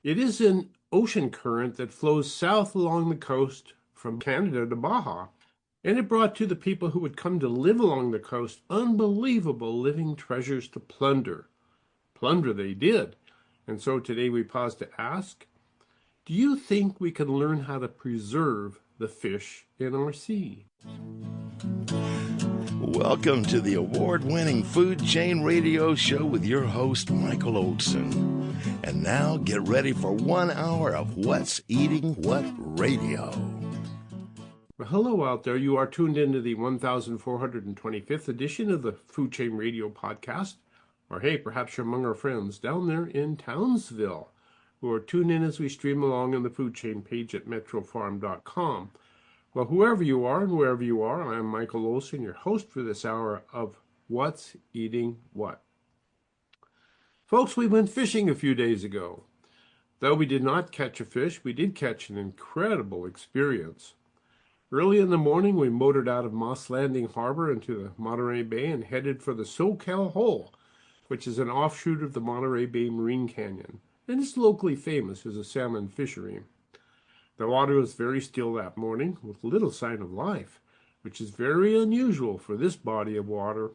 It is an ocean current that flows south along the coast from Canada to Baja, and it brought to the people who would come to live along the coast unbelievable living treasures to plunder. Plunder they did. And so today we pause to ask, do you think we can learn how to preserve the fish in our sea? Welcome to the award-winning Food Chain Radio Show with your host, Michael Olson. And now get ready for 1 hour of What's Eating What Radio. Well, hello out there. You are tuned into the 1425th edition of the Food Chain Radio podcast. Or hey, perhaps you're among our friends down there in Townsville who are tuned in as we stream along on the Food Chain page at metrofarm.com. Well, whoever you are and wherever you are, I am Michael Olson, your host for this hour of What's Eating What. Folks, we went fishing a few days ago. Though we did not catch a fish, we did catch an incredible experience. Early in the morning, we motored out of Moss Landing Harbor into the Monterey Bay and headed for the SoCal Hole, which is an offshoot of the Monterey Bay Marine Canyon, and it's locally famous as a salmon fishery. The water was very still that morning, with little sign of life, which is very unusual for this body of water.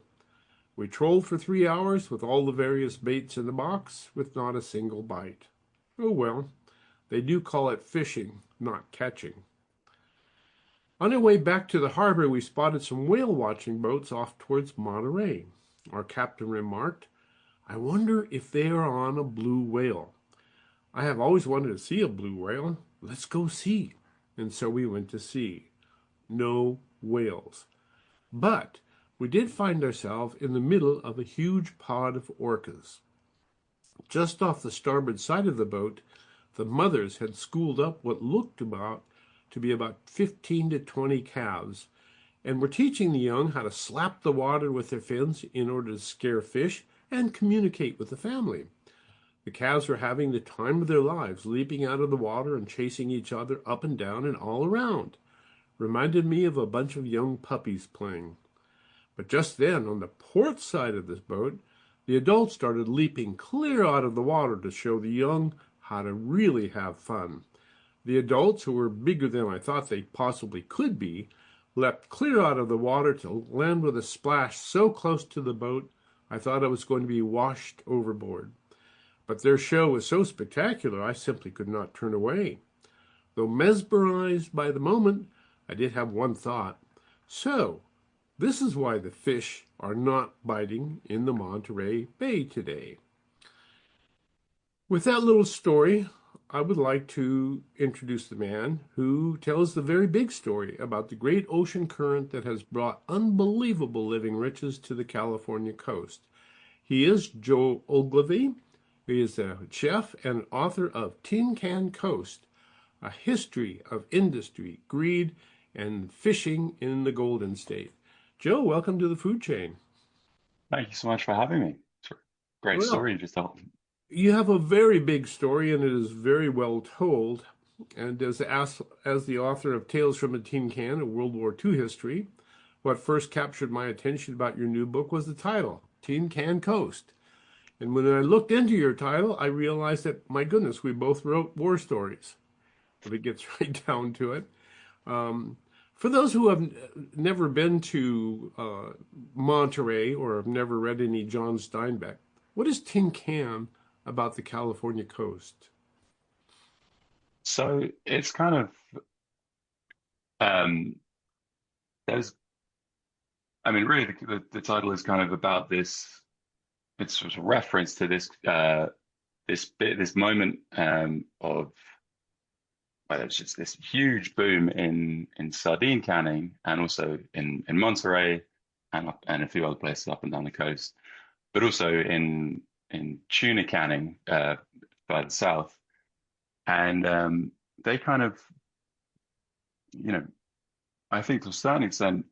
We trolled for 3 hours with all the various baits in the box, with not a single bite. Oh well, they do call it fishing, not catching. On our way back to the harbor, we spotted some whale watching boats off towards Monterey. Our captain remarked, "I wonder if they are on a blue whale. I have always wanted to see a blue whale. Let's go see." And so we went to see. No whales. But we did find ourselves in the middle of a huge pod of orcas. Just off the starboard side of the boat, the mothers had schooled up what looked to be about 15 to 20 calves, and were teaching the young how to slap the water with their fins in order to scare fish and communicate with the family. The calves were having the time of their lives, leaping out of the water and chasing each other up and down and all around. Reminded me of a bunch of young puppies playing. But just then, on the port side of this boat, the adults started leaping clear out of the water to show the young how to really have fun. The adults, who were bigger than I thought they possibly could be, leapt clear out of the water to land with a splash so close to the boat I thought I was going to be washed overboard. But their show was so spectacular I simply could not turn away. Though mesmerized by the moment, I did have one thought. So, this is why the fish are not biting in the Monterey Bay today. With that little story, I would like to introduce the man who tells the very big story about the great ocean current that has brought unbelievable living riches to the California coast. He is Joe Oglivy. He is a chef and author of Tin Can Coast, a history of industry, greed, and fishing in the Golden State. Joe, welcome to the Food Chain. Thank you so much for having me. It's a great Well, story you just told. you have a very big story, and it is very well told. And as the author of Tales from a Tin Can, a World War II history, what first captured my attention about your new book was the title, Tin Can Coast. And when I looked into your title, I realized that, my goodness, we both wrote war stories. If it gets right down to it. For those who have never been to Monterey or have never read any John Steinbeck, what is Tin Can about the California coast? So it's kind of um, there's really the title is kind of about this. It's sort of a reference to this moment of well, it's just this huge boom in sardine canning and also in Monterey and a few other places up and down the coast, but also in tuna canning further south. And they kind of, I think to a certain extent,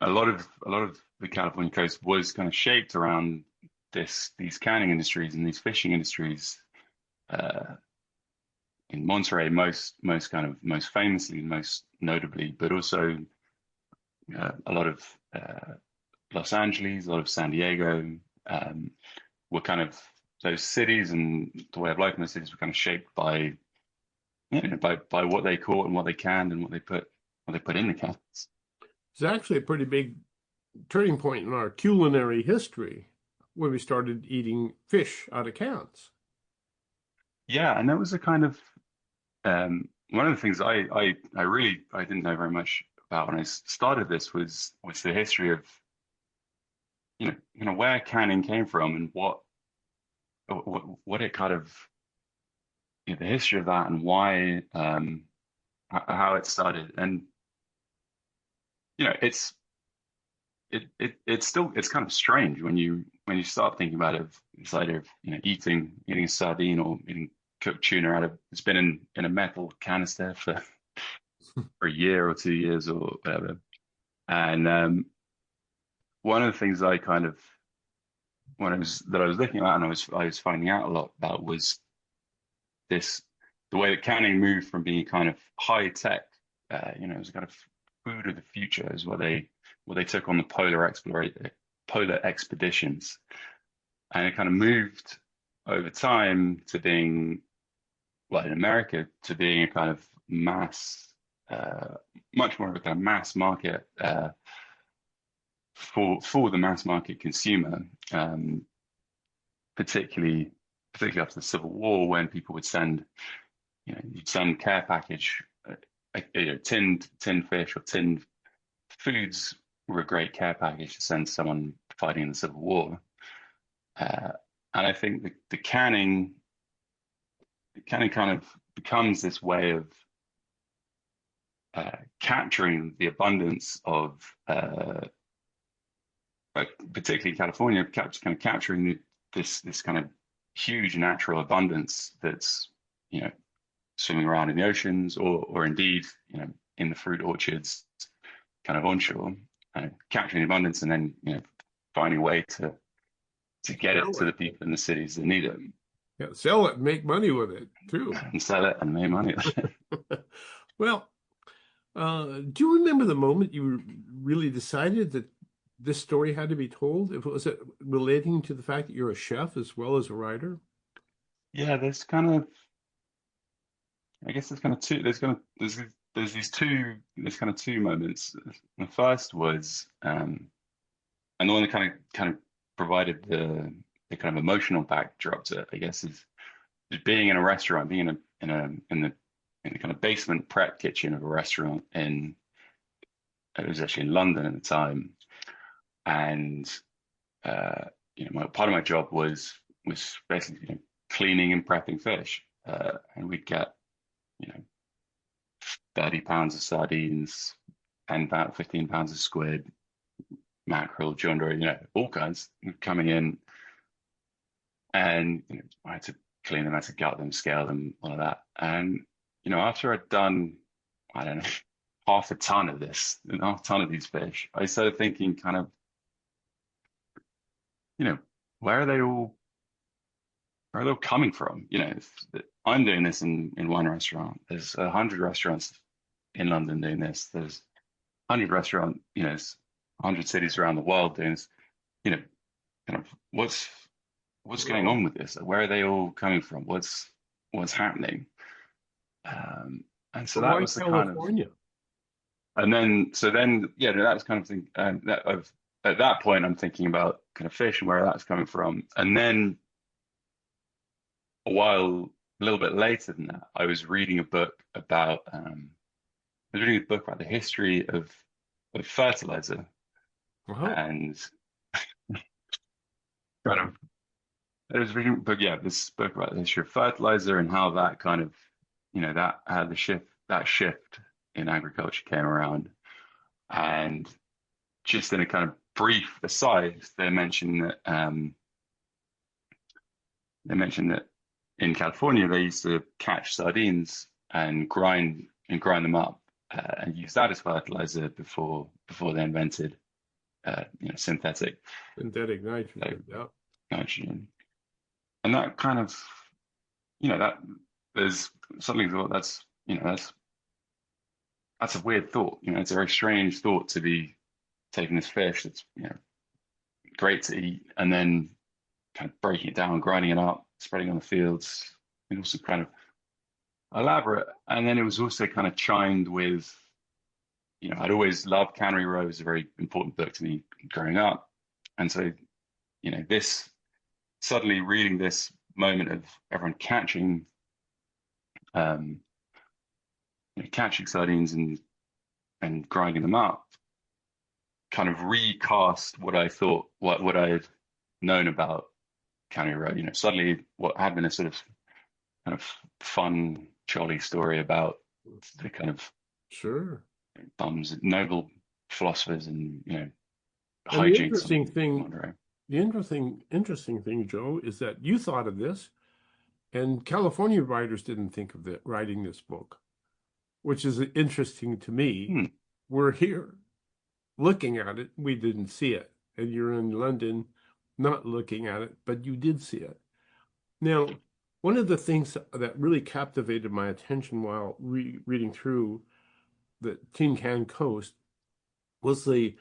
a lot of the California coast was kind of shaped around these canning industries and these fishing industries. In Monterey, most famously, most notably, but also a lot of Los Angeles, a lot of San Diego, were kind of those cities and the way of life in those cities were kind of shaped by, by what they caught and what they canned and what they put in the cans. It's actually a pretty big turning point in our culinary history when we started eating fish out of cans. Yeah, and that was a kind of one of the things I didn't know very much about when I started this was the history of where canning came from and what it kind of the history of that and why how it started. And it's it's kind of strange when you start thinking about it. This idea of eating a sardine or eating cooked tuna out of it's been in a metal canister for a year or 2 years or whatever. And one of the things I kind of when I was looking at and I was finding out a lot about was this the way that canning moved from being kind of high tech, it was kind of food of the future is what they took on the polar expeditions, and it kind of moved over time to being, well, in America, to being a kind of mass, much more of a kind of mass market for the mass market consumer, particularly after the Civil War, when people would send, you'd send care package, tinned fish or tinned foods were a great care package to send someone fighting in the Civil War. And I think the canning kind of becomes this way of capturing the abundance of, particularly California, kind of capturing this kind of huge natural abundance that's swimming around in the oceans or indeed in the fruit orchards kind of onshore, capturing the abundance and then finding a way to get it to the people in the cities that need it. Yeah, sell it and make money with it too. And sell it and make money. Well, do you remember the moment you really decided that this story had to be told? If it was relating to the fact that you're a chef as well as a writer? Yeah, I guess there's kind of two. There's these two. There's kind of two moments. The first was, and the one that kind of provided the kind of emotional backdrop to it, I guess, is being in a restaurant, being in the kind of basement prep kitchen of a restaurant it was actually in London at the time, and part of my job was basically cleaning and prepping fish, and we'd get 30 pounds of sardines, and about 15 pounds of squid, mackerel, John Dory, all kinds coming in. And I had to clean them, I had to gut them, scale them, all of that. And after I'd done, I don't know, half a ton of these fish, I started thinking kind of, where are they all coming from? I'm doing this in one restaurant. There's 100 restaurants in London doing this. There's 100 restaurant, 100 cities around the world doing this. Kind of what's going on with this? Where are they all coming from? What's happening? And so that Why was the California? That was kind of thing. At that point, I'm thinking about kind of fish and where that's coming from. And then a little bit later than that, I was reading a book about the history of fertilizer, and kind of I was reading, but yeah, this book about the history of fertilizer and how that kind of, that how that shift in agriculture came around. And just in a kind of brief aside, they mentioned that in California they used to catch sardines and grind them up and use that as fertilizer before they invented synthetic nitrogen. Yeah. nitrogen. And that kind of, that there's something that's a weird thought. It's a very strange thought to be taking this fish that's, great to eat, and then kind of breaking it down, grinding it up, spreading on the fields, and also kind of elaborate. And then it was also kind of chimed with, I'd always loved Cannery Row. It was a very important book to me growing up. And so, this suddenly reading this moment of everyone um, catching sardines and grinding them up, kind of recast what I thought, what I had known about Cannery Row. Suddenly what had been a sort of kind of fun, jolly story about the kind of Sure. noble philosophers and And the hijinks interesting on thing, Monterey. the interesting thing, Joe, is that you thought of this, and California writers didn't think of it writing this book, which is interesting to me. Hmm. We're here looking at it, we didn't see it, and you're in London, not looking at it, but you did see it. Now, one of the things that really captivated my attention while reading through the Tin Can Coast was the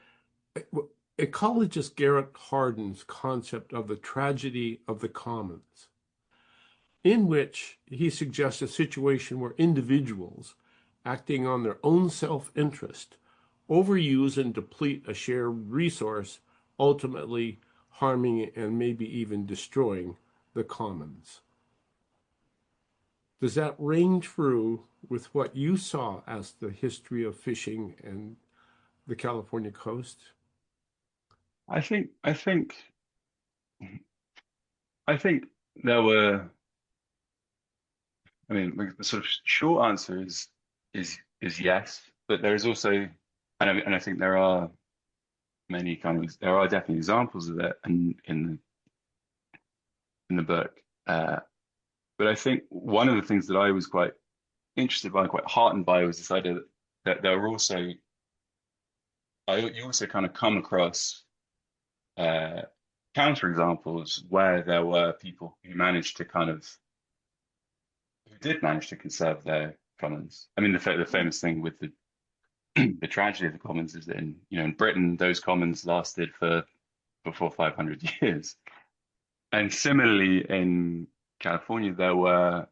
ecologist Garrett Hardin's concept of the tragedy of the commons, in which he suggests a situation where individuals, acting on their own self-interest, overuse and deplete a shared resource, ultimately harming and maybe even destroying the commons. Does that ring true with what you saw as the history of fishing and the California coast? I think I think I think there were. I mean, the sort of short answer is yes, but there is also, and I think there are there are definitely examples of it in the book. But I think one of the things that I was quite interested by, quite heartened by, was this idea that there were also, you also kind of come across uh, counter examples where there were people who did manage to conserve their commons. I mean, the famous thing with the the tragedy of the commons is that in Britain those commons lasted for 500 years, and similarly in California there were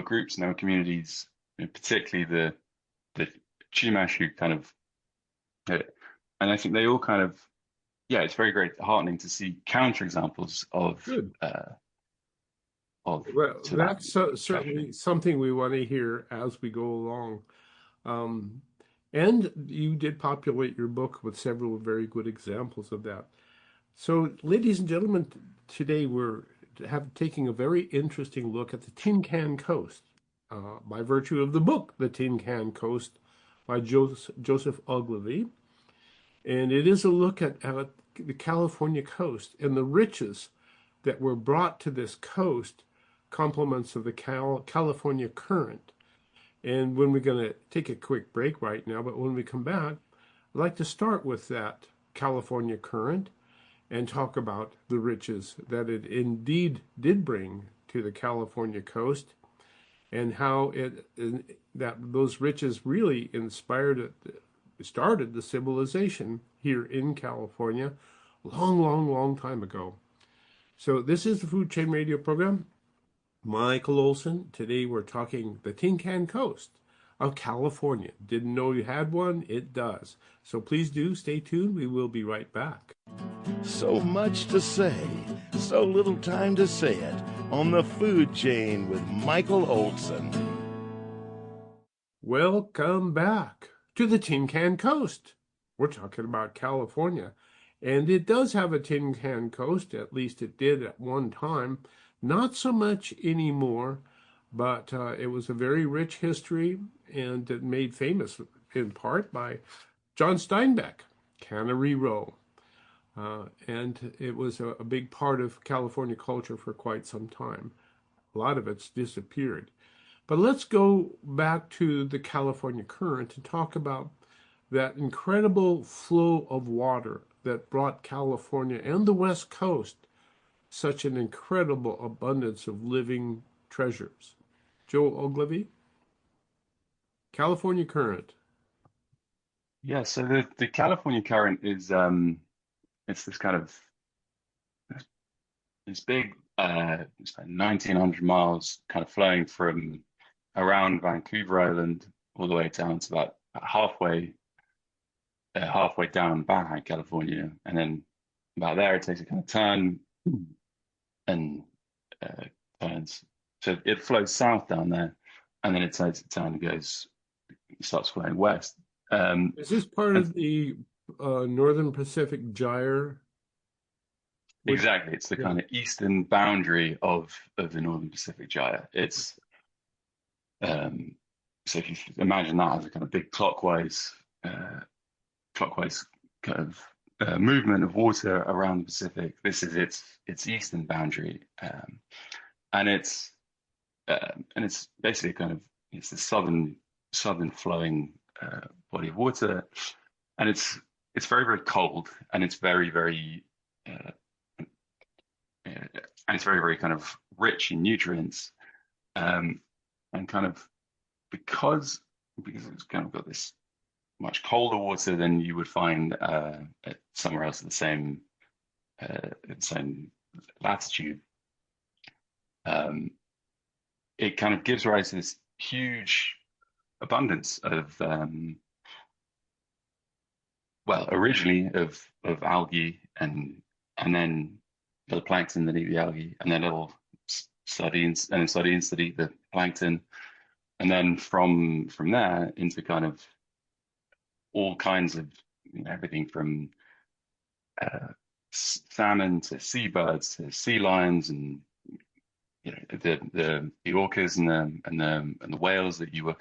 groups and there were communities, particularly the Chumash who kind of, uh, and I think they all kind of, yeah, it's very great, heartening to see counterexamples Good. of Well, to that that's tragedy. certainly something we want to hear as we go along. Um, and you did populate your book with several very good examples of that. So, ladies and gentlemen, today we're taking a very interesting look at the Tin Can Coast by virtue of the book, The Tin Can Coast by Joseph Oglivy. And it is a look at the California coast and the riches that were brought to this coast, complements of the California current. And when we're going to take a quick break right now, but when we come back, I'd like to start with that California current and talk about the riches that it indeed did bring to the California coast, and how that those riches really started the civilization here in California long, long, long time ago. So this is the Food Chain Radio program. Michael Olson. Today we're talking the Tin Can Coast of California. Didn't know you had one? It does. So please do stay tuned. We will be right back. So much to say, so little time to say it on the Food Chain with Michael Olson. Welcome back to the Tin Can Coast. We're talking about California. And it does have a tin can coast, at least it did at one time. Not so much anymore, but it was a very rich history and made famous in part by John Steinbeck, Cannery Row. And it was a big part of California culture for quite some time. A lot of it's disappeared. But let's go back to the California current and talk about that incredible flow of water that brought California and the West Coast such an incredible abundance of living treasures. Joe Oglivy, California current. Yeah, so the California current is it's this kind of this big, it's like 1900 miles, kind of flowing from around Vancouver Island all the way down to about halfway down Baja, California, and then about there it takes a kind of turn and uh, turns. So it flows south down there, and then it takes a turn and starts flowing west. Is this part And of the Northern Pacific Gyre? Which, exactly, it's the yeah. kind of eastern boundary of the Northern Pacific Gyre. It's um, so if you imagine that as a kind of big clockwise kind of movement of water around the Pacific. This is its eastern boundary, and it's basically it's the southern flowing body of water, and it's very very cold, and it's very uh, and it's very kind of rich in nutrients, um, and kind of because it's kind of got this much colder water than you would find somewhere else at the same latitude. Um, it kind of gives rise to this huge abundance of originally of algae and then the plankton that eat the algae, and then little sardines that eat the plankton, and then from there into kind of all kinds of everything from salmon to seabirds to sea lions, and the orcas and the whales that you were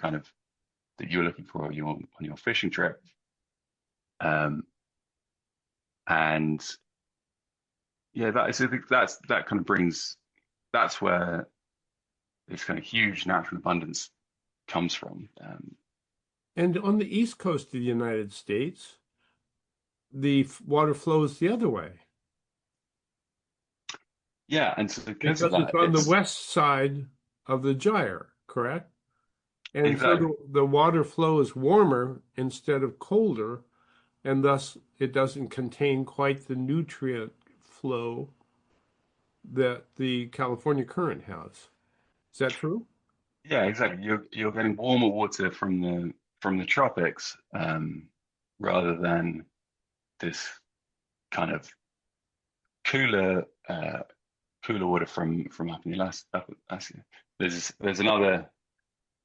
looking for on your fishing trip. And yeah, that kind of brings that's where this kind of huge natural abundance comes from. And on the east coast of the United States, the water flows the other way Yeah, and so because of because it's that, on the it's west side of the gyre, correct? And so exactly. the water flow is warmer instead of colder, and thus it doesn't contain quite the nutrient flow that the California current has. Is that true? Yeah, exactly. You're getting warmer water from the tropics, rather than this kind of cooler cooler water from up in the Alaska. There's another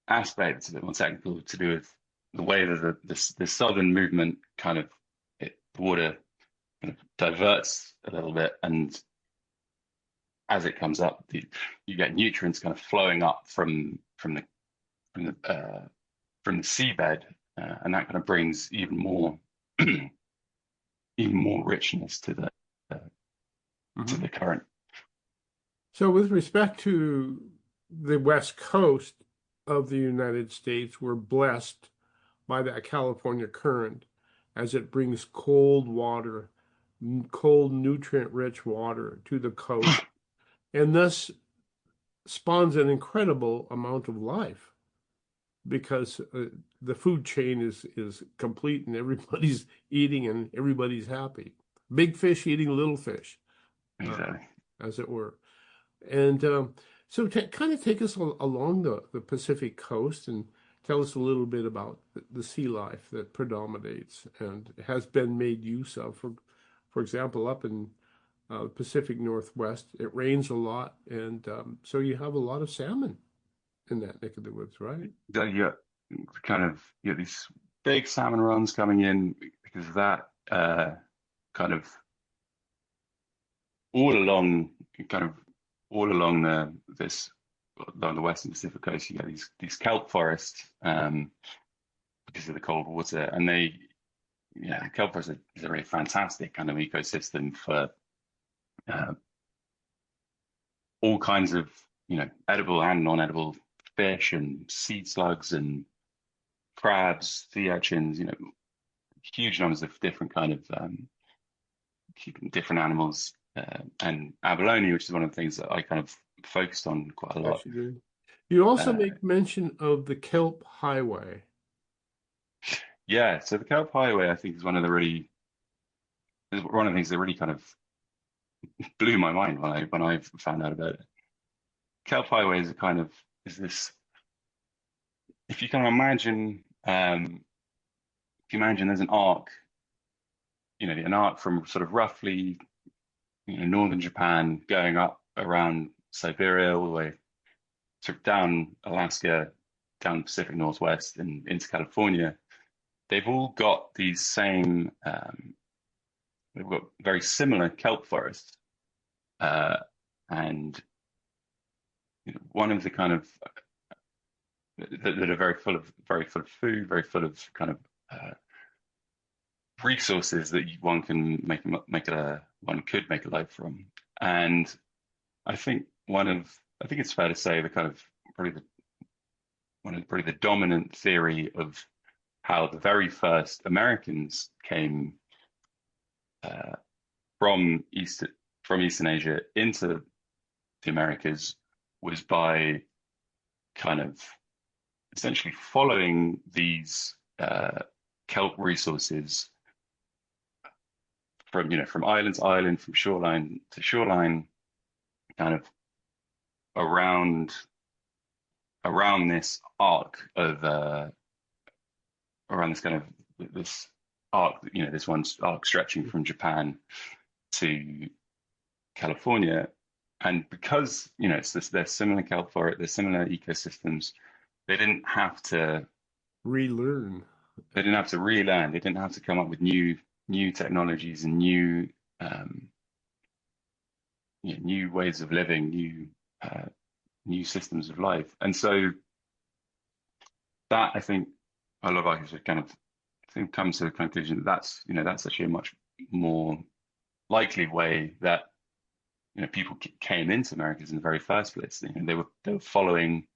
aspect that's a bit more technical to do with the way that the southern movement the water kind of diverts a little bit, and as it comes up, you get nutrients kind of flowing up from the from the seabed, and that kind of brings even more even more richness uh, to Hmm. the current. So, with respect to the west coast of the United States, we're blessed by that California current as it brings cold water, cold, nutrient-rich water to the coast, and thus spawns an incredible amount of life because the food chain is complete and everybody's eating and everybody's happy. Big fish eating little fish, uh, Exactly. as it were. And so, kind of take us along the Pacific coast and tell us a little bit about the sea life that predominates and has been made use of. For example, up in Pacific Northwest, it rains a lot, and so you have a lot of salmon in that neck of the woods, right? So you get these big salmon runs coming in because of that. Kind of all along, kind of all along along the western Pacific coast, you get these kelp forests, because of the cold water, and kelp forests is a really fantastic kind of ecosystem for uh, all kinds of edible and non-edible fish and sea slugs and crabs, sea urchins, huge numbers of different different animals, and abalone, which is one of the things that I kind of focused on quite a lot. Yes, you do. You also Uh, make mention of the Kelp Highway. yeah, so the Kelp Highway, I think, is one of the things that really kind of blew my mind when I found out about it. Kelp highway is a kind of is this if you can imagine if you imagine there's an arc, an arc from sort of roughly northern Japan going up around Siberia all the way sort of down Alaska, down the Pacific Northwest and into California. They've all got these same they've got very similar kelp forests. And one of the kind of that are very full of food, very full of kind of resources that one can one could make a life from. And I think I think it's fair to say the kind of probably the dominant theory of how the very first Americans came uh, from Eastern Asia into the Americas was by kind of essentially following these kelp resources from island to island, from shoreline to shoreline, kind of around this arc of around this kind of this arc, this one arc stretching from Japan to California. And because, they're similar kelp forest, they're similar ecosystems, they didn't have to Relearn. they didn't have to relearn, they didn't have to come up with new technologies and new ways of living, new systems of life. And so that I think a lot of architects have kind of come to the conclusion that that's actually a much more likely way that people came into Americas in the very first place. They were following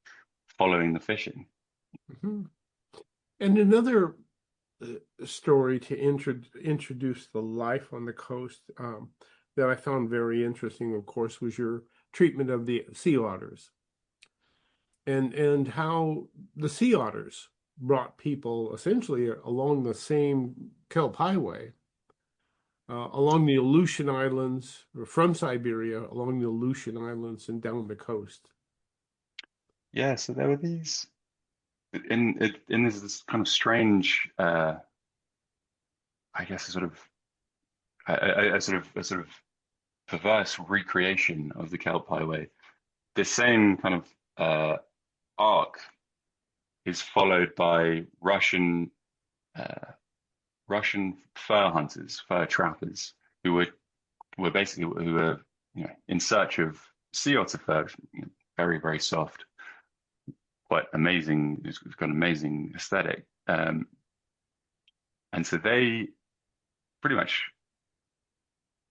the fishing. Mm-hmm. And another story to introduce the life on the coast that I found very interesting, of course, was your treatment of the sea otters and how the sea otters brought people essentially along the same kelp highway, along the Aleutian Islands, or from Siberia, along the Aleutian Islands and down the coast. Yeah, so there were these in this kind of strange, I guess, a sort of perverse recreation of the kelp highway. The same kind of arc is followed by Russian fur hunters, fur trappers, who were basically in search of sea otter fur, very very soft, quite amazing. It's got an amazing aesthetic, and so they pretty much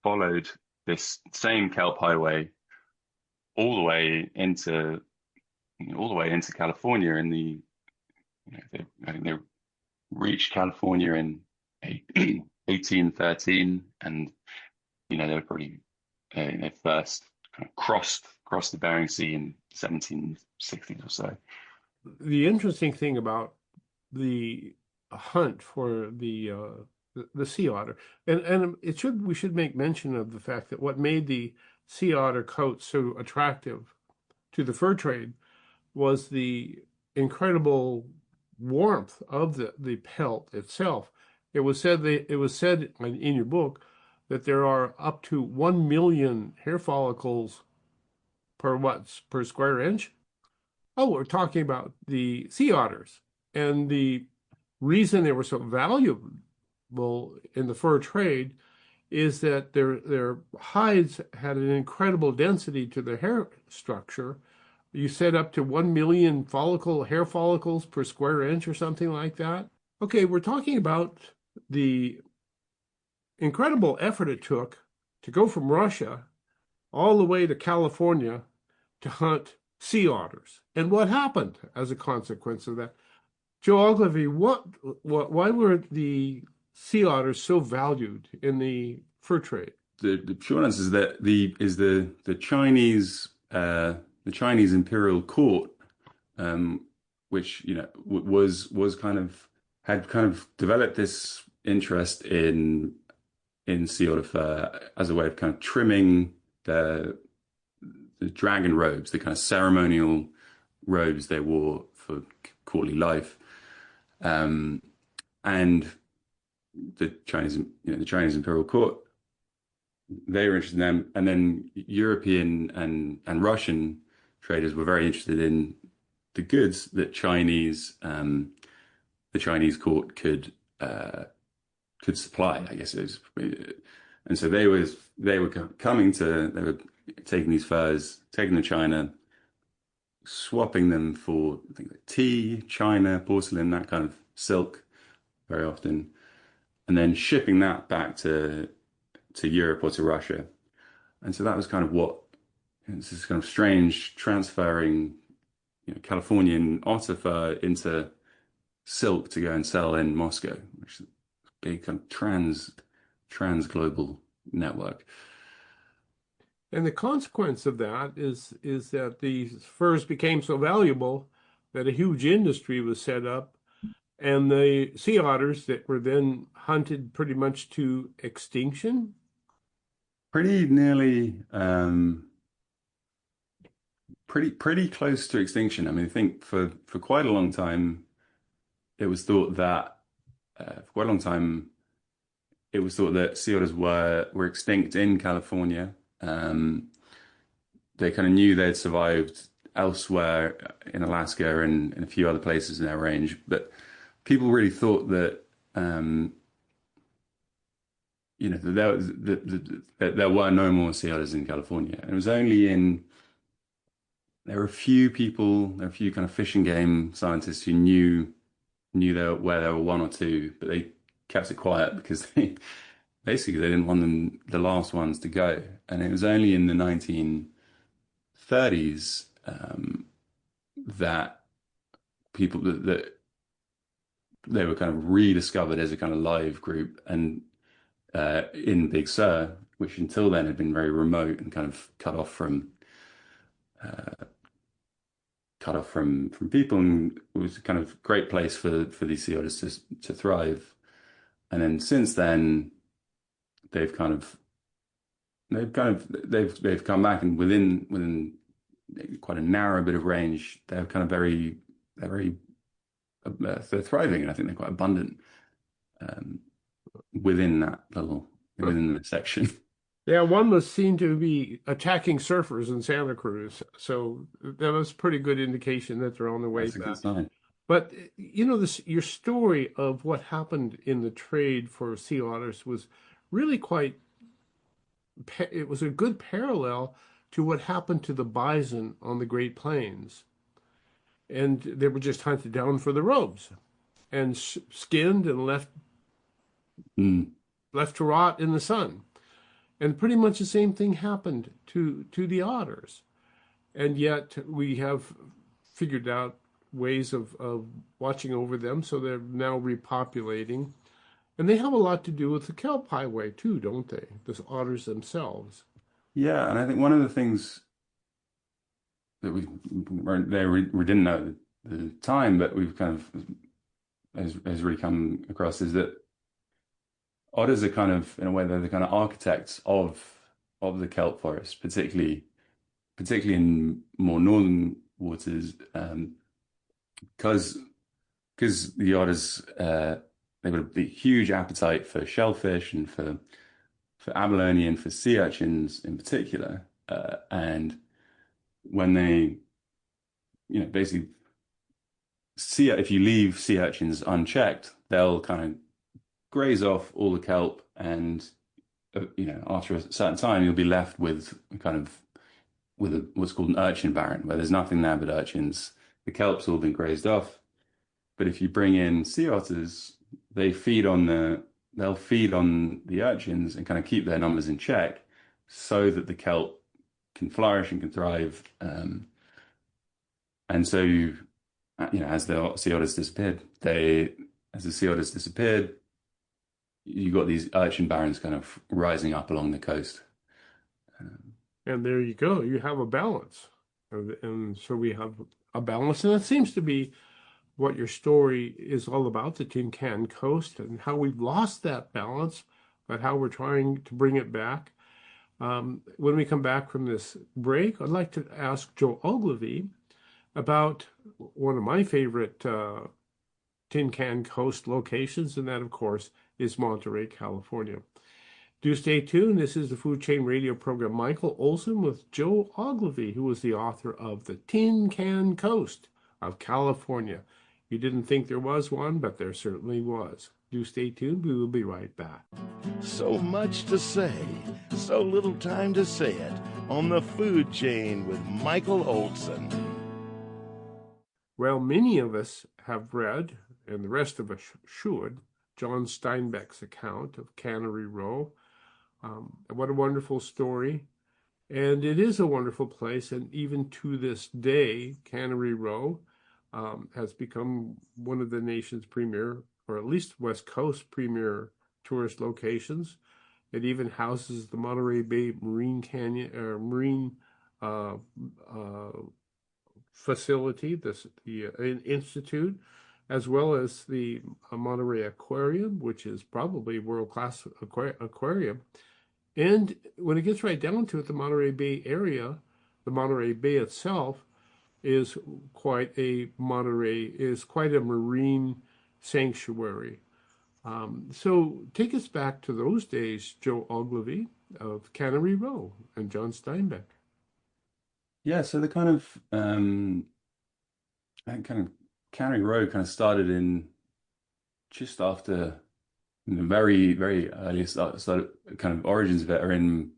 followed this same kelp highway all the way into California in the I think they reached California in 1813, and they were pretty they first kind of crossed the Bering Sea in 1760s or so. The interesting thing about the hunt for the sea otter, and we should make mention of the fact that what made the sea otter coat so attractive to the fur trade was the incredible warmth of the pelt itself. It was said in your book that there are up to 1 million hair follicles per square inch. Oh, we're talking about the sea otters, and the reason they were so valuable in the fur trade is that their hides had an incredible density to the hair structure. You said up to 1 million hair follicles per square inch or something like that. Okay, we're talking about the incredible effort it took to go from Russia all the way to California to hunt sea otters. And what happened as a consequence of that? Joe Oglivy, why were the sea otters so valued in the fur trade? The short answer is that the Chinese imperial court, which was kind of had kind of developed this interest in in sea otter fur as a way of kind of trimming the dragon robes, the kind of ceremonial robes they wore for courtly life. And the Chinese, the Chinese imperial court, they were interested in them, and then European and Russian traders were very interested in the goods that the Chinese court could supply. I guess it was, and so they were they were taking these furs, taking them to China, swapping them for things like tea, china, porcelain, that kind of silk, very often, and then shipping that back to Europe or to Russia. And so that was kind of what it's this kind of strange transferring, Californian otter fur into silk to go and sell in Moscow, which is a big kind of trans global network. And the consequence of that is that these furs became so valuable that a huge industry was set up, and the sea otters that were then hunted pretty much to extinction. Pretty nearly, pretty close to extinction. I mean, I think for quite a long time, it was thought that sea otters were extinct in California. They kind of knew they'd survived elsewhere in Alaska and in a few other places in their range, but people really thought that that there were no more sea otters in California. And it was only there were a few kind of fish and game scientists who knew where there were one or two, but they kept it quiet because they didn't want the last ones to go. And it was only in the 1930s that that they were kind of rediscovered as a kind of live group, and in Big Sur, which until then had been very remote and kind of cut off from people, and it was a kind of great place for these sea otters to thrive. And then since then, they've come back, and within quite a narrow bit of range, they're kind of they're thriving, and I think they're quite abundant within the section. Yeah, one was seen to be attacking surfers in Santa Cruz, so that was a pretty good indication that they're on the way That's a back. good sign. But your story of what happened in the trade for sea otters was really it was a good parallel to what happened to the bison on the Great Plains. And they were just hunted down for the robes and skinned and left to rot in the sun. And pretty much the same thing happened to the otters. And yet we have figured out ways of watching over them, so they're now repopulating. And they have a lot to do with the kelp highway too, don't they? The otters themselves. Yeah, and I think one of the things that we didn't know at the time, but we've kind of has really come across, is that otters are kind of, in a way, they're the kind of architects of the kelp forest, particularly in more northern waters, because the otters they've got a huge appetite for shellfish and for abalone and for sea urchins in particular, and when they, basically if you leave sea urchins unchecked, they'll kind of graze off all the kelp, and after a certain time, you'll be left with what's called an urchin barren, where there's nothing there but urchins. The kelp's all been grazed off. But if you bring in sea otters, they'll feed on the urchins and kind of keep their numbers in check, so that the kelp can flourish and can thrive. And so, as the sea otters disappeared, you got these urchin barrens kind of rising up along the coast. And there you go. You have a balance. And so we have a balance. And that seems to be what your story is all about, the Tin Can Coast, and how we've lost that balance but how we're trying to bring it back. When we come back from this break, I'd like to ask Joe Oglivy about one of my favorite Tin Can Coast locations, and that, of course, is Monterey, California. Do stay tuned. This is the Food Chain Radio program. Michael Olson with Joe Oglivy, who was the author of The Tin Can Coast of California. You didn't think there was one, but there certainly was. Do stay tuned. We will be right back. So much to say, so little time to say it on the Food Chain with Michael Olson. Well, many of us have read, and the rest of us should, John Steinbeck's account of Cannery Row. What a wonderful story. And it is a wonderful place. And even to this day, Cannery Row has become one of the nation's premier, or at least West Coast premier tourist locations. It even houses the Monterey Bay Marine facility, the institute, as well as the Monterey Aquarium, which is probably world-class aquarium. And when it gets right down to it, the Monterey Bay area, the Monterey Bay itself, is quite a marine sanctuary. So take us back to those days, Joe Oglivy, of Cannery Row and John Steinbeck. Yeah, so the kind of Cannery Row kind of started in just after the very, very early started kind of origins of it are in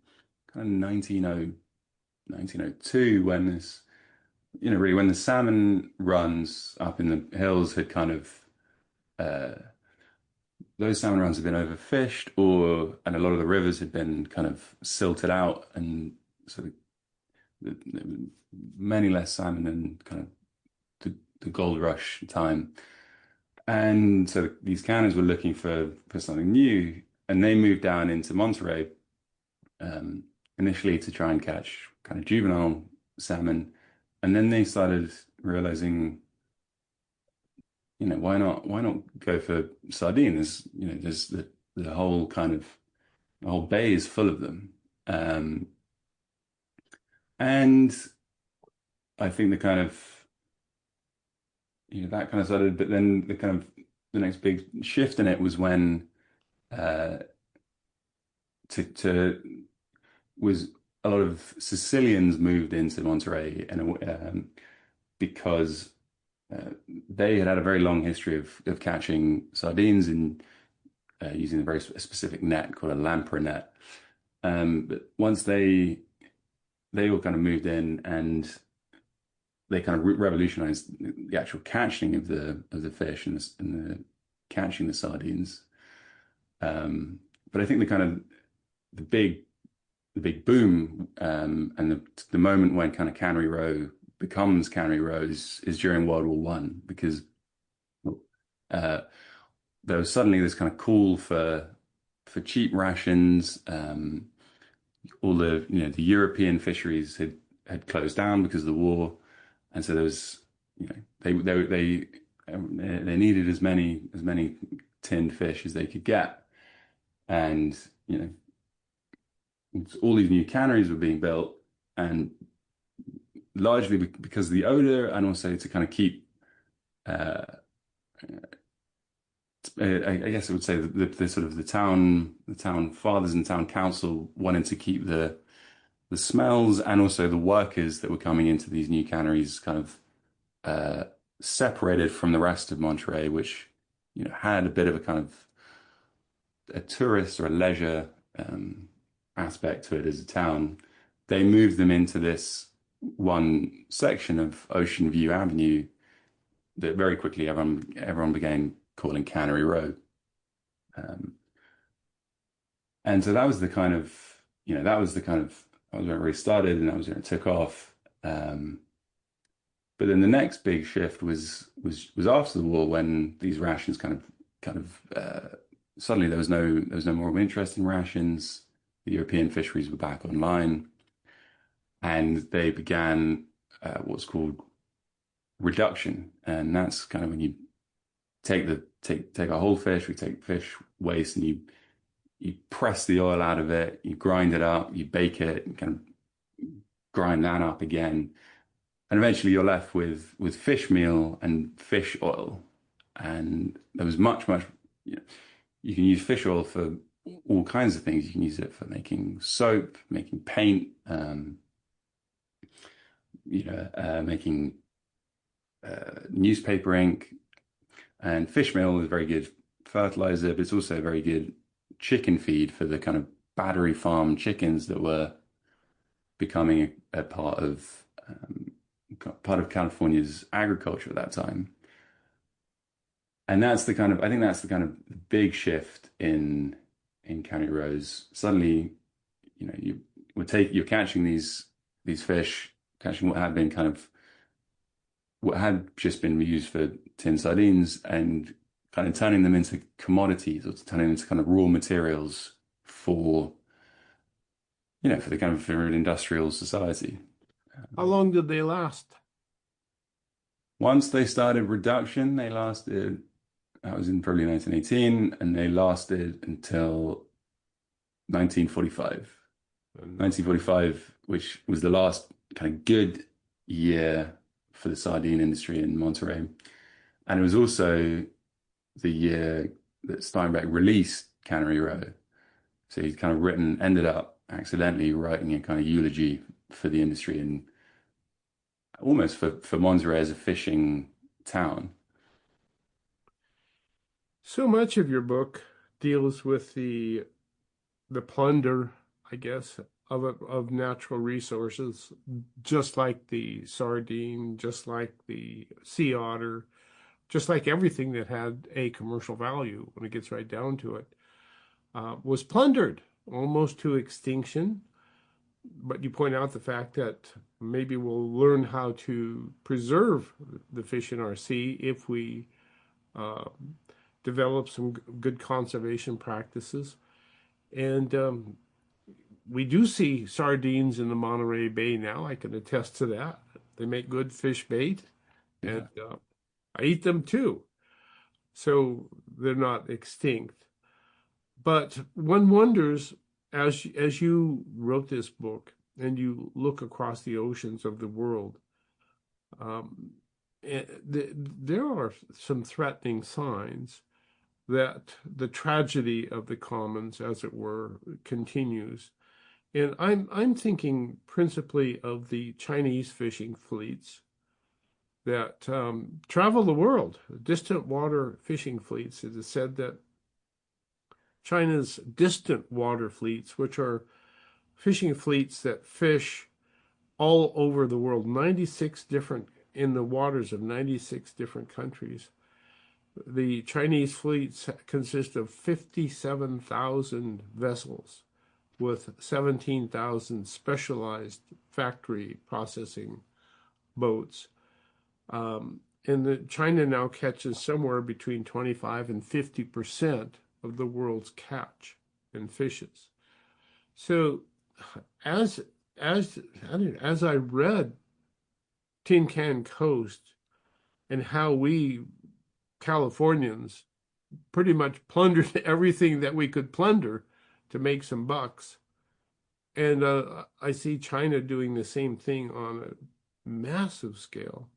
kind of 1902 when this, really when the salmon runs up in the hills had kind of those salmon runs had been overfished, and a lot of the rivers had been kind of silted out, and so many less salmon in kind of the gold rush time. And so these canners were looking for something new, and they moved down into Monterey initially to try and catch kind of juvenile salmon, and then they started realizing, why not go for sardines? There's the whole bay is full of them, and I think the kind of that kind of started, but then the next big shift in it was when was a lot of Sicilians moved into Monterey, and because they had a very long history of catching sardines and using a very specific net called a lamprey net. But once they all kind of moved in, and they kind of revolutionized the actual catching of the fish and the catching the sardines. But I think the big boom and the moment when kind of Cannery Row becomes Cannery Row is during World War One, because there was suddenly this kind of call for cheap rations. All the the European fisheries had closed down because of the war. And so there was, they needed as many tinned fish as they could get, and all these new canneries were being built, and largely because of the odor, and also to kind of keep, I guess I would say the sort of the town fathers and town council wanted to keep the smells and also the workers that were coming into these new canneries kind of separated from the rest of Monterey, which had a bit of a kind of a tourist or a leisure aspect to it as a town. They moved them into this one section of Ocean View Avenue that very quickly everyone began calling Cannery Row. And so that was the kind of that was where it really started, and that was where it took off. But then the next big shift was after the war, when these rations kind of suddenly there was no more interest in rations. The European fisheries were back online, and they began what's called reduction, and that's kind of when you take a whole fish, we take fish waste, and you you press the oil out of it, you grind it up, you bake it, and kind of grind that up again, and eventually you're left with fish meal and fish oil. And there was much, you know, you can use fish oil for all kinds of things. You can use it for making soap, making paint, making newspaper ink. And fish meal is very good fertilizer, but it's also very good chicken feed for the kind of battery farm chickens that were becoming a part of California's agriculture at that time. And I think that's the kind of big shift in County Rose. Suddenly, you're catching these fish, catching what had just been used for tin sardines, and kind of turning them into commodities, or turning them into kind of raw materials for, for the kind of for an industrial society. How long did they last? Once they started reduction, that was in probably 1918, and they lasted until 1945. 1945, which was the last kind of good year for the sardine industry in Monterey. And it was also the year that Steinbeck released Cannery Row. So he's kind of ended up accidentally writing a kind of eulogy for the industry, and almost for Monterey as a fishing town. So much of your book deals with the plunder, I guess, of natural resources, just like the sardine, just like the sea otter, just like everything that had a commercial value when it gets right down to it, was plundered almost to extinction. But you point out the fact that maybe we'll learn how to preserve the fish in our sea if we develop some good conservation practices. And we do see sardines in the Monterey Bay now. I can attest to that. They make good fish bait, and I eat them too. So they're not extinct. But one wonders, as you wrote this book and you look across the oceans of the world, there are some threatening signs that the tragedy of the commons, as it were, continues. And I'm thinking principally of the Chinese fishing fleets that travel the world, distant water fishing fleets. It is said that China's distant water fleets, which are fishing fleets that fish all over the world, 96 different, in the waters of 96 different countries. The Chinese fleets consist of 57,000 vessels with 17,000 specialized factory processing boats. And China now catches somewhere between 25 and 50% of the world's catch in fishes. So as I read Tin Can Coast and how we Californians pretty much plundered everything that we could plunder to make some bucks. And I see China doing the same thing on a massive scale.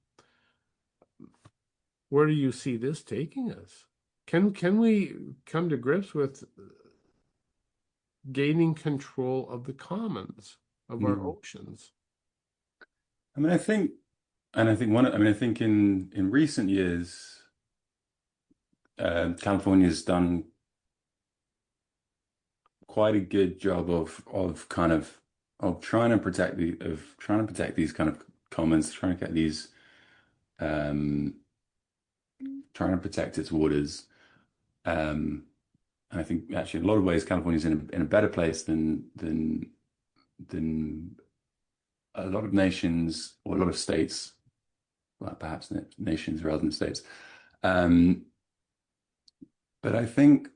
Where do you see this taking us? Can we come to grips with gaining control of the commons of our oceans? I think in recent years, California's done quite a good job of trying to protect these kind of commons, trying to get these trying to protect its waters. And I think actually in a lot of ways California's in a better place than a lot of nations, or a lot of states, well, perhaps nations rather than states. But I think,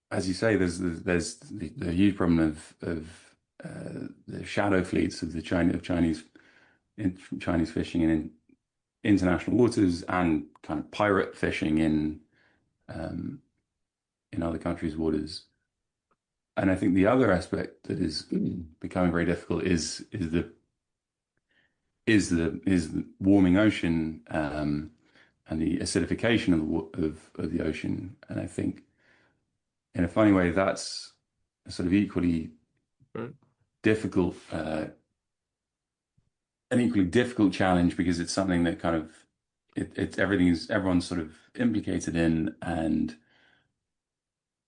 as you say, there's the huge problem of the shadow fleets of Chinese fishing in international waters, and kind of pirate fishing in other countries' waters. and I think the other aspect that is becoming very difficult is the warming ocean, and the acidification of the ocean. And I think in a funny way that's a sort of equally Right. difficult an equally difficult challenge, because it's something that kind of everyone's sort of implicated in, and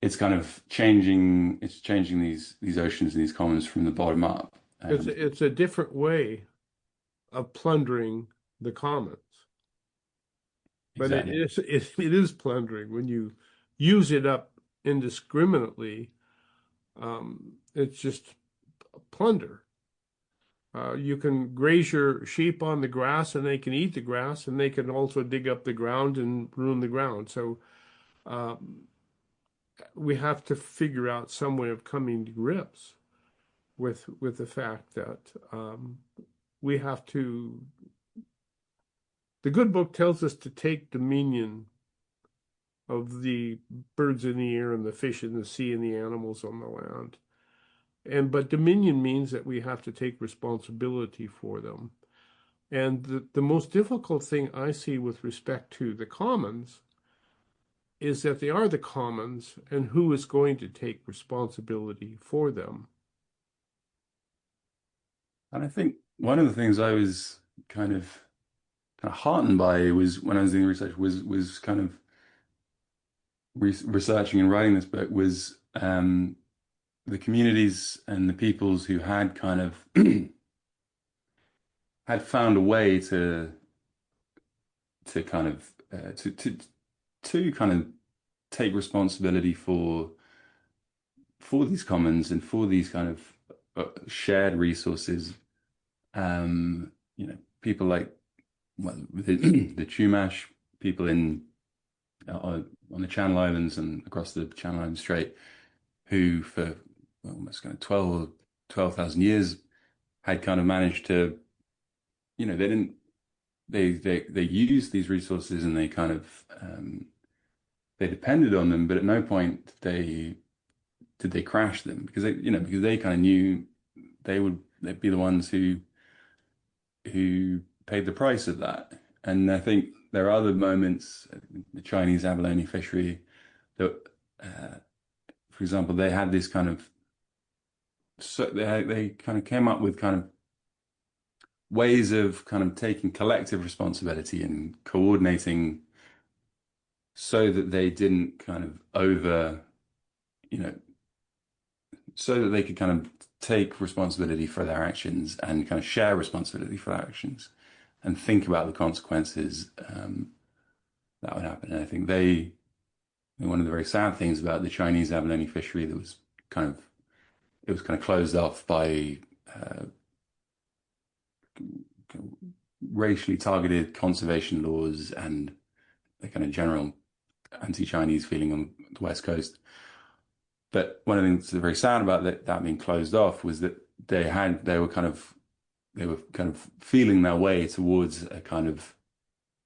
it's kind of changing these oceans and these commons from the bottom up. And It's a different way of plundering the commons, but exactly. it is plundering when you use it up indiscriminately. It's just plunder. You can graze your sheep on the grass and they can eat the grass, and they can also dig up the ground and ruin the ground. So um, we have to figure out some way of coming to grips with the fact that we have to. The good book tells us to take dominion of the birds in the air and the fish in the sea and the animals on the land. But dominion means that we have to take responsibility for them. And the most difficult thing I see with respect to the commons is that they are the commons, and who is going to take responsibility for them? And I think one of the things I was kind of heartened by was when I was doing research was kind of researching and writing this book was the communities and the peoples who had kind of had found a way to kind of to kind of take responsibility for these commons and for these kind of shared resources. People like, well, the Chumash people on the Channel Islands and across the Channel Islands Strait, who for almost kind of 12,000 years had kind of managed to, they didn't they used these resources, and they kind of they depended on them, but at no point did they crash them, because they kind of knew they'd be the ones who paid the price of that. And I think there are other moments, the Chinese abalone fishery, that, for example, they had this kind of, so they kind of came up with kind of ways of kind of taking collective responsibility and coordinating so that they didn't kind of you know, so that they could kind of take responsibility for their actions and kind of share responsibility for their actions and think about the consequences that would happen. And I think one of the very sad things about the Chinese abalone fishery, that was kind of it was kind of closed off by racially targeted conservation laws and the kind of general anti-Chinese feeling on the West Coast. But one of the things that's very sad about that being closed off was that they were kind of feeling their way towards a kind of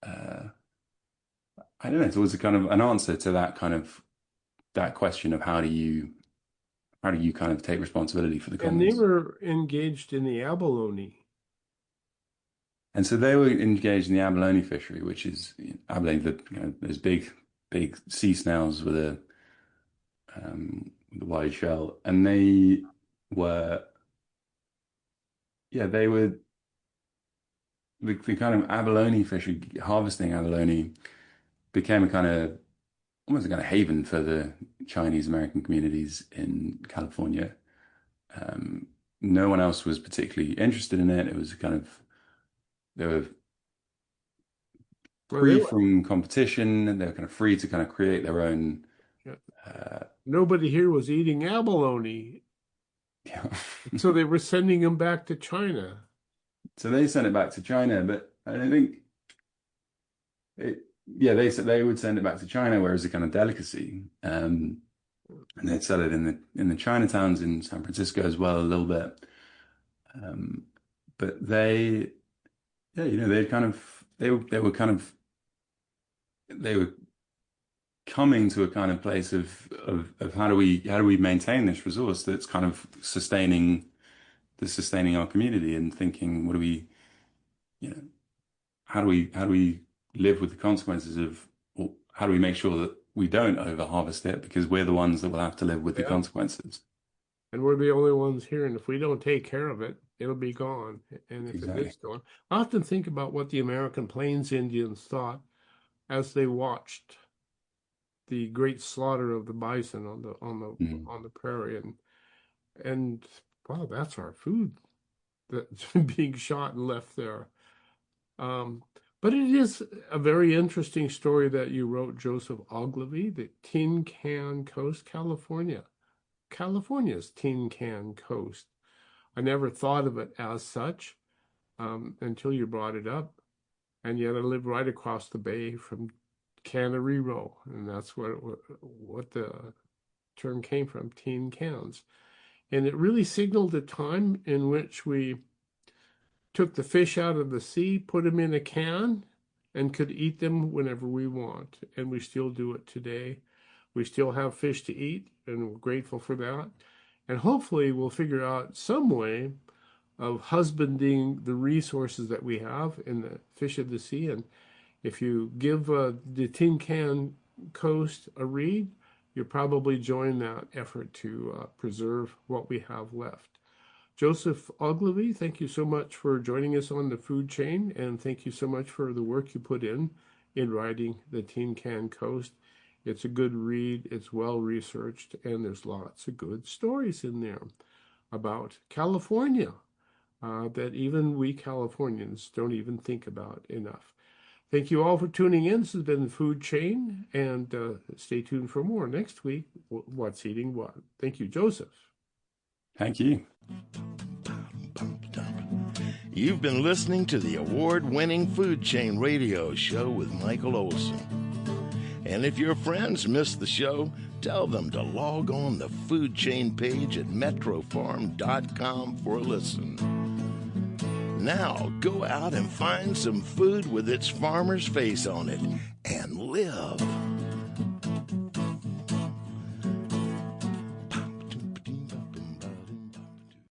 I don't know, towards a kind of an answer to that question of how do you kind of take responsibility for the And they commons. were engaged in the abalone. And so they were engaged in the abalone fishery, which is abalone, those big sea snails with a wide shell, and were they were the kind of abalone fishery, harvesting abalone became a kind of almost a kind of haven for the Chinese American communities in California. No one else was particularly interested in it. It was kind of they were Well, free from competition, and they were kind of free to kind of create their own. yeah. Uh, Nobody here was eating abalone, yeah. so they were sending them back to China. So they sent it back to China, but I don't think yeah, they said they would send it back to China, where it's a kind of delicacy, and they'd sell it in the Chinatowns in San Francisco as well a little bit. Um, but they kind of they were kind of they were coming to a kind of place of how do we maintain this resource that's kind of sustaining our community, and thinking, what do we, how do we live with the consequences of, or how do we make sure that we don't over harvest it, because we're the ones that will have to live with the consequences. And we're the only ones here, and if we don't take care of it, it'll be gone. And if it is gone, I often think about what the American Plains Indians thought as they watched the great slaughter of the bison on the prairie, and wow, that's our food that's being shot and left there. But it is a very interesting story that you wrote, Joseph Oglivy, the Tin Can Coast, California. California's Tin Can Coast. I never thought of it as such until you brought it up. And yet I live right across the bay from Canarero, and that's what the term came from, tin cans. And it really signaled a time in which we took the fish out of the sea, put them in a can, and could eat them whenever we want. And we still do it today. We still have fish to eat, and we're grateful for that. And hopefully we'll figure out some way of husbanding the resources that we have in the fish of the sea. And if you give the Tin Can Coast a read, you'll probably join that effort to preserve what we have left. Joseph Oglivy, thank you so much for joining us on the food chain, and thank you so much for the work you put in writing the Tin Can Coast. It's a good read, it's well researched, and there's lots of good stories in there about California that even we Californians don't even think about enough. Thank you all for tuning in. This has been the Food Chain, and stay tuned for more next week. What's Eating What? Thank you, Joseph. Thank you. You've been listening to the award-winning Food Chain Radio Show with Michael Olson. And if your friends missed the show, tell them to log on the Food Chain page at metrofarm.com for a listen. Now, go out and find some food with its farmer's face on it and live.